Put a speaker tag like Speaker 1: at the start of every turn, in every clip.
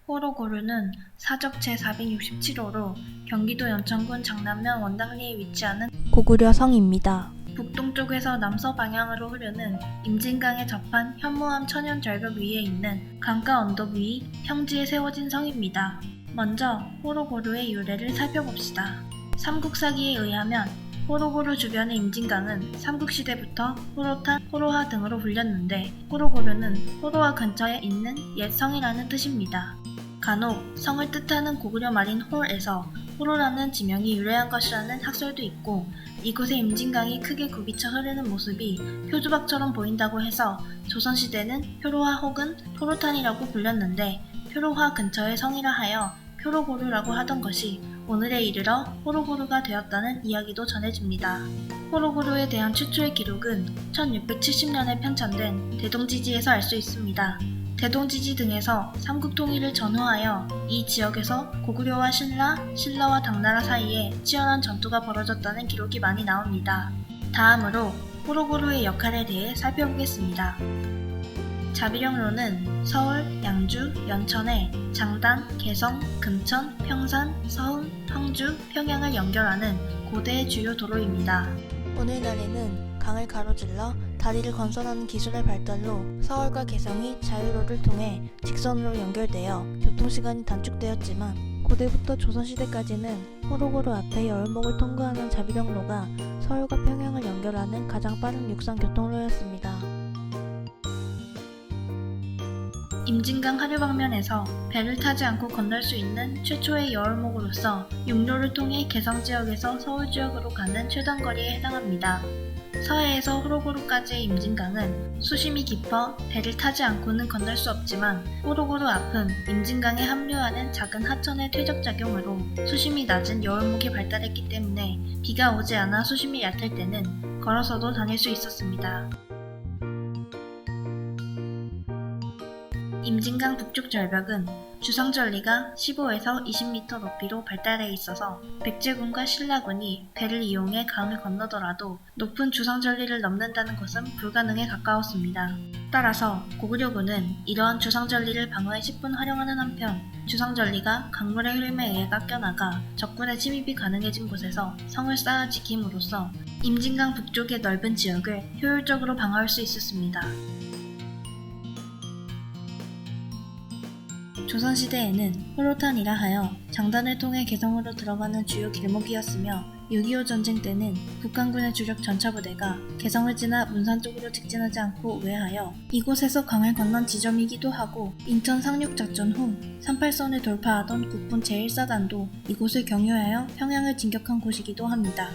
Speaker 1: 호로고르는 사적 제467호로 경기도 연천군 장남면 원당리에 위치하는
Speaker 2: 고구려 성입니다.
Speaker 1: 북동쪽에서 남서 방향으로 흐르는 임진강에 접한 현무암 천연절벽 위에 있는 강가 언덕 위 평지에 세워진 성입니다. 먼저 호로고르의 유래를 살펴봅시다. 삼국사기에 의하면 호로고르 주변의 임진강은 삼국시대부터 호로탄, 호로하 등으로 불렸는데 호로고르는 호로하 근처에 있는 옛 성이라는 뜻입니다. 간혹 성을 뜻하는 고구려 말인 홀에서 호로라는 지명이 유래한 것이라는 학설도 있고 이곳의 임진강이 크게 굽이쳐 흐르는 모습이 표주박처럼 보인다고 해서 조선시대는 표로하 혹은 표로탄이라고 불렸는데 표로하 근처의 성이라 하여 표로고르라고 하던 것이 오늘에 이르러 호로고르가 되었다는 이야기도 전해집니다. 호로고르에 대한 최초의 기록은 1670년에 편찬된 대동지지에서 알 수 있습니다. 대동지지 등에서 삼국통일을 전후하여 이 지역에서 고구려와 신라와 당나라 사이에 치열한 전투가 벌어졌다는 기록이 많이 나옵니다. 다음으로 호로고르의 역할에 대해 살펴보겠습니다. 자비령로는 서울, 양주, 연천에 장단, 개성, 금천, 평산, 서흥, 황주, 평양을 연결하는 고대의 주요 도로입니다.
Speaker 2: 오늘날에는 강을 가로질러 다리를 건설하는 기술의 발달로 서울과 개성이 자유로를 통해 직선으로 연결되어 교통시간이 단축되었지만 고대부터 조선시대까지는 호로고르 앞에 여울목을 통과하는 자비령로가 서울과 평양을 연결하는 가장 빠른 육상 교통로였습니다.
Speaker 1: 임진강 하류 방면에서 배를 타지 않고 건널 수 있는 최초의 여울목으로서 육로를 통해 개성 지역에서 서울 지역으로 가는 최단거리에 해당합니다. 서해에서 호로고르까지의 임진강은 수심이 깊어 배를 타지 않고는 건널 수 없지만 호로고르 앞은 임진강에 합류하는 작은 하천의 퇴적작용으로 수심이 낮은 여울목이 발달했기 때문에 비가 오지 않아 수심이 얕을 때는 걸어서도 다닐 수 있었습니다. 임진강 북쪽 절벽은 주성절리가 15에서 20m 높이로 발달해 있어서 백제군과 신라군이 배를 이용해 강을 건너더라도 높은 주성절리를 넘는다는 것은 불가능에 가까웠습니다. 따라서 고구려군은 이러한 주성절리를 방어에 10분 활용하는 한편 주성절리가 강물의 흐름에 의해 깎여나가 적군의 침입이 가능해진 곳에서 성을 쌓아 지킴으로써 임진강 북쪽의 넓은 지역을 효율적으로 방어할 수 있었습니다. 조선시대에는 호로탄이라 하여 장단을 통해 개성으로 들어가는 주요 길목이었으며 6.25 전쟁 때는 북한군의 주력 전차부대가 개성을 지나 문산 쪽으로 직진하지 않고 우회하여 이곳에서 강을 건넌 지점이기도 하고 인천 상륙작전 후 38선을 돌파하던 국군 제1사단도 이곳을 경유하여 평양을 진격한 곳이기도 합니다.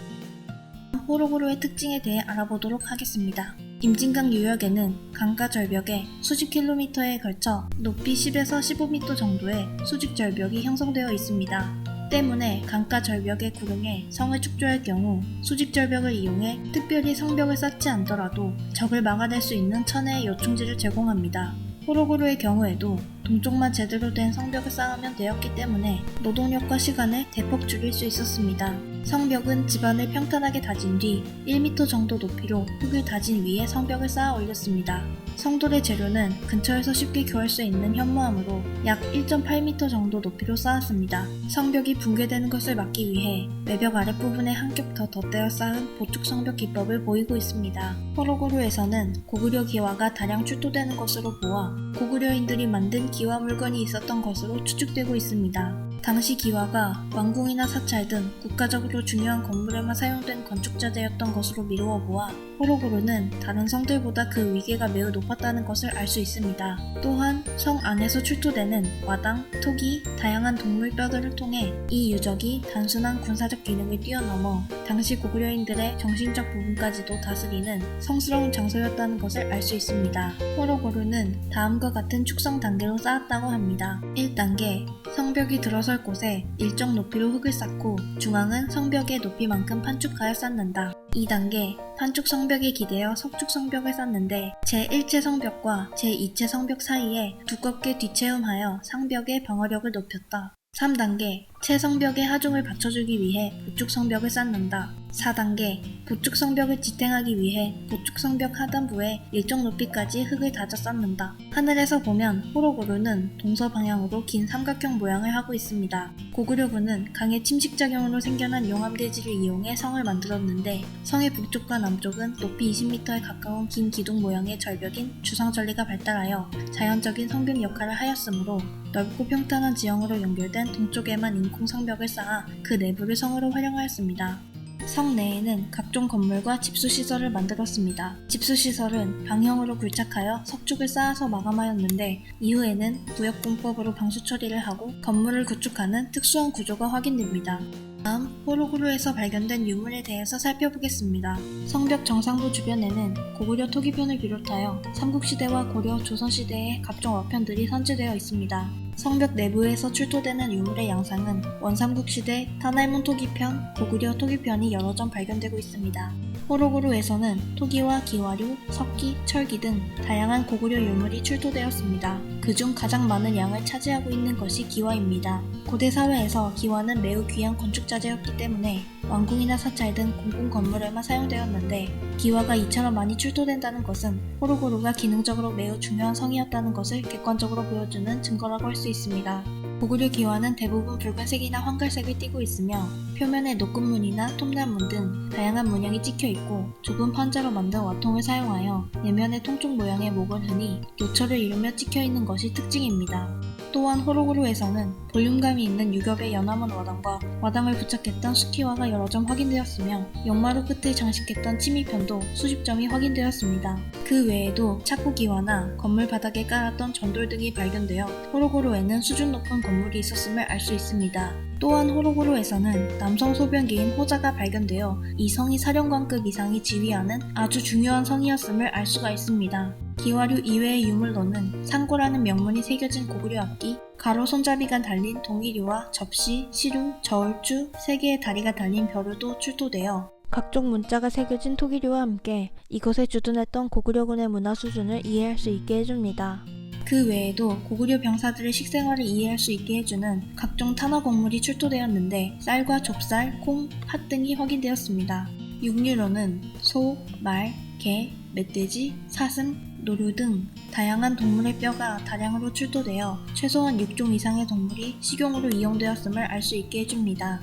Speaker 1: 호로고르의 특징에 대해 알아보도록 하겠습니다. 임진강 유역에는 강가 절벽에 수십 킬로미터에 걸쳐 높이 10에서 15m 정도의 수직 절벽이 형성되어 있습니다. 때문에 강가 절벽의 구릉에 성을 축조할 경우 수직 절벽을 이용해 특별히 성벽을 쌓지 않더라도 적을 막아낼 수 있는 천혜의 요충지를 제공합니다. 호로고르의 경우에도 동쪽만 제대로 된 성벽을 쌓으면 되었기 때문에 노동력과 시간을 대폭 줄일 수 있었습니다. 성벽은 지반을 평탄하게 다진 뒤 1m 정도 높이로 흙을 다진 위에 성벽을 쌓아 올렸습니다. 성돌의 재료는 근처에서 쉽게 구할 수 있는 현무암으로 약 1.8m 정도 높이로 쌓았습니다. 성벽이 붕괴되는 것을 막기 위해 외벽 아랫부분에 한 겹 더 덧대어 쌓은 보축 성벽 기법을 보이고 있습니다. 호로고르에서는 고구려 기와가 다량 출토되는 것으로 보아 고구려인들이 만든 기와 물건이 있었던 것으로 추측되고 있습니다. 당시 기와가 왕궁이나 사찰 등 국가적으로 중요한 건물에만 사용된 건축자재였던 것으로 미루어 보아 호로고르는 다른 성들보다 그 위계가 매우 높았다는 것을 알 수 있습니다. 또한 성 안에서 출토되는 마당, 토기, 다양한 동물 뼈들을 통해 이 유적이 단순한 군사적 기능을 뛰어넘어 당시 고구려인들의 정신적 부분까지도 다스리는 성스러운 장소였다는 것을 알 수 있습니다. 호로고르는 다음과 같은 축성 단계로 쌓았다고 합니다. 1단계, 성벽이 들어설 곳에 일정 높이로 흙을 쌓고 중앙은 성벽의 높이만큼 판축하여 쌓는다. 2단계, 판축 성벽에 기대어 석축 성벽을 쌓는데 제1채 성벽과 제2채 성벽 사이에 두껍게 뒷체음하여 상벽의 방어력을 높였다. 3단계, 채성벽의 하중을 받쳐주기 위해 보축 성벽을 쌓는다. 4단계 보축 성벽을 지탱하기 위해 보축 성벽 하단부에 일정 높이까지 흙을 다져 쌓는다. 하늘에서 보면 호로고루는 동서 방향으로 긴 삼각형 모양을 하고 있습니다. 고구려군은 강의 침식작용으로 생겨난 용암대지를 이용해 성을 만들었는데 성의 북쪽과 남쪽은 높이 20m에 가까운 긴 기둥 모양의 절벽인 주상절리가 발달하여 자연적인 성벽 역할을 하였으므로 넓고 평탄한 지형으로 연결된 동쪽에만 인공 성벽을 쌓아 그 내부를 성으로 활용하였습니다. 성 내에는 각종 건물과 집수시설을 만들었습니다. 집수시설은 방형으로 굴착하여 석축을 쌓아서 마감하였는데 이후에는 구역공법으로 방수 처리를 하고 건물을 구축하는 특수한 구조가 확인됩니다. 다음 호로구루에서 발견된 유물에 대해서 살펴보겠습니다. 성벽 정상부 주변에는 고구려 토기편을 비롯하여 삼국시대와 고려 조선시대의 각종 어편들이 선재되어 있습니다. 성벽 내부에서 출토되는 유물의 양상은 원삼국시대 탄할문 토기편, 고구려 토기편이 여러 점 발견되고 있습니다. 호로구루에서는 토기와 기와류, 석기, 철기 등 다양한 고구려 유물이 출토되었습니다. 그중 가장 많은 양을 차지하고 있는 것이 기와입니다. 고대 사회에서 기와는 매우 귀한 건축자재였기 때문에 왕궁이나 사찰 등 공공 건물에만 사용되었는데 기와가 이처럼 많이 출토된다는 것은 호로구루가 기능적으로 매우 중요한 성이었다는 것을 객관적으로 보여주는 증거라고 할 수 있습니다. 고구려 기와는 대부분 붉은색이나 황갈색을 띠고 있으며 표면에 녹금문이나 톱날문 등 다양한 문양이 찍혀 있고 좁은 판자로 만든 와통을 사용하여 내면에 통쪽 모양의 목을 흔히 요철을 이루며 찍혀 있는 것이 특징입니다. 또한 호로구루에서는 볼륨감이 있는 유겹의 연화문 와당과 와당을 부착했던 수키화가 여러 점 확인되었으며 용마루 끝을 장식했던 침입편도 수십 점이 확인되었습니다. 그 외에도 착고기와나 건물 바닥에 깔았던 전돌 등이 발견되어 호로구루에는 수준 높은 건물이 있었음을 알 수 있습니다. 또한 호로구루에서는 남성 소변기인 호자가 발견되어 이 성이 사령관급 이상이 지휘하는 아주 중요한 성이었음을 알 수가 있습니다. 기와류 이외의 유물로는 상고라는 명문이 새겨진 고구려 악기, 가로 손잡이가 달린 동이류와 접시, 시루, 저울주, 3개의 다리가 달린 벼루도 출토되어
Speaker 2: 각종 문자가 새겨진 토기류와 함께 이것에 주둔했던 고구려군의 문화 수준을 이해할 수 있게 해줍니다.
Speaker 1: 그 외에도 고구려 병사들의 식생활을 이해할 수 있게 해주는 각종 탄화 곡물이 출토되었는데 쌀과 좁쌀, 콩, 팥 등이 확인되었습니다. 육류로는 소, 말, 개, 멧돼지, 사슴, 노루 등 다양한 동물의 뼈가 다량으로 출토되어 최소한 6종 이상의 동물이 식용으로 이용되었음을 알 수 있게 해줍니다.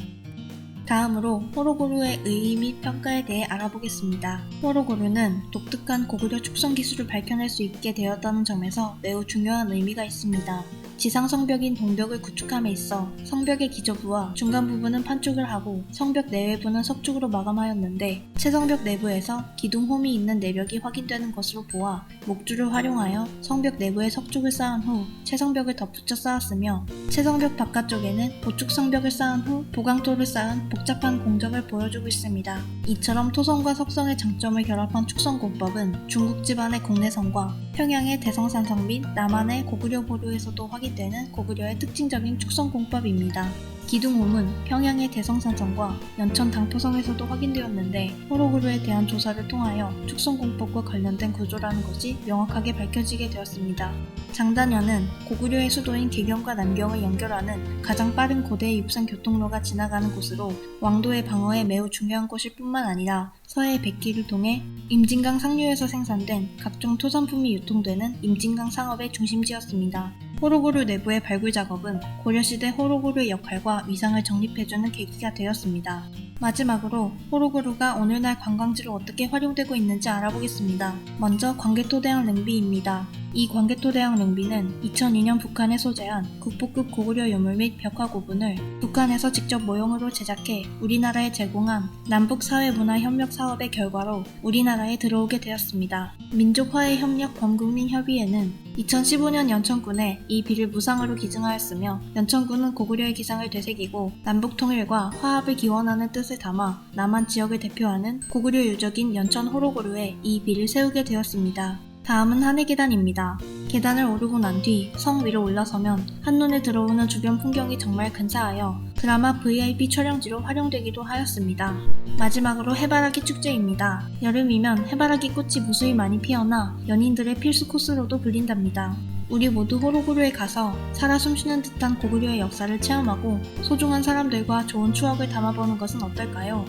Speaker 1: 다음으로 호로구루의 의의 및 평가에 대해 알아보겠습니다. 호로구루는 독특한 고구려 축성 기술을 밝혀낼 수 있게 되었다는 점에서 매우 중요한 의미가 있습니다. 지상 성벽인 동벽을 구축함에 있어 성벽의 기저부와 중간 부분은 판축을 하고 성벽 내외부는 석축으로 마감하였는데 채성벽 내부에서 기둥 홈이 있는 내벽이 확인되는 것으로 보아 목줄을 활용하여 성벽 내부에 석축을 쌓은 후 채성벽을 덧붙여 쌓았으며 채성벽 바깥쪽에는 보축 성벽을 쌓은 후 보강토를 쌓은 복잡한 공정을 보여주고 있습니다. 이처럼 토성과 석성의 장점을 결합한 축성공법은 중국 집안의 공내성과 평양의 대성산성 및 남한의 고구려 보류에서도 확인되는 고구려의 특징적인 축성공법입니다. 기둥홈은 평양의 대성산성과 연천 당포성에서도 확인되었는데 호로구루에 대한 조사를 통하여 축성공법과 관련된 구조라는 것이 명확하게 밝혀지게 되었습니다. 장단현은 고구려의 수도인 개경과 남경을 연결하는 가장 빠른 고대의 육상 교통로가 지나가는 곳으로 왕도의 방어에 매우 중요한 곳일 뿐만 아니라 서해 백기를 통해 임진강 상류에서 생산된 각종 토산품이 유통되는 임진강 상업의 중심지였습니다. 호로구루 내부의 발굴 작업은 고려시대 호로구루의 역할과 위상을 정립해주는 계기가 되었습니다. 마지막으로 호로구루가 오늘날 관광지로 어떻게 활용되고 있는지 알아보겠습니다. 먼저 광개토대왕 랭비입니다. 이 광개토대왕 랭비는 2002년 북한에 소재한 국보급 고구려 유물 및 벽화 고분을 북한에서 직접 모형으로 제작해 우리나라에 제공한 남북사회문화협력 사업의 결과로 우리나라에 들어오게 되었습니다. 민족화해협력 범국민협의회는 2015년 연천군에 이 비를 무상으로 기증하였으며 연천군은 고구려의 기상을 되새기고 남북통일과 화합을 기원하는 뜻을 담아 남한 지역을 대표하는 고구려 유적인 연천 호로구루에 이 비를 세우게 되었습니다. 다음은 하늘 계단입니다. 계단을 오르고 난 뒤 성 위로 올라서면 한눈에 들어오는 주변 풍경이 정말 근사하여 드라마 VIP 촬영지로 활용되기도 하였습니다. 마지막으로 해바라기 축제입니다. 여름이면 해바라기 꽃이 무수히 많이 피어나 연인들의 필수 코스로도 불린답니다. 우리 모두 호로구르에 가서 살아 숨쉬는 듯한 고구려의 역사를 체험하고 소중한 사람들과 좋은 추억을 담아보는 것은 어떨까요?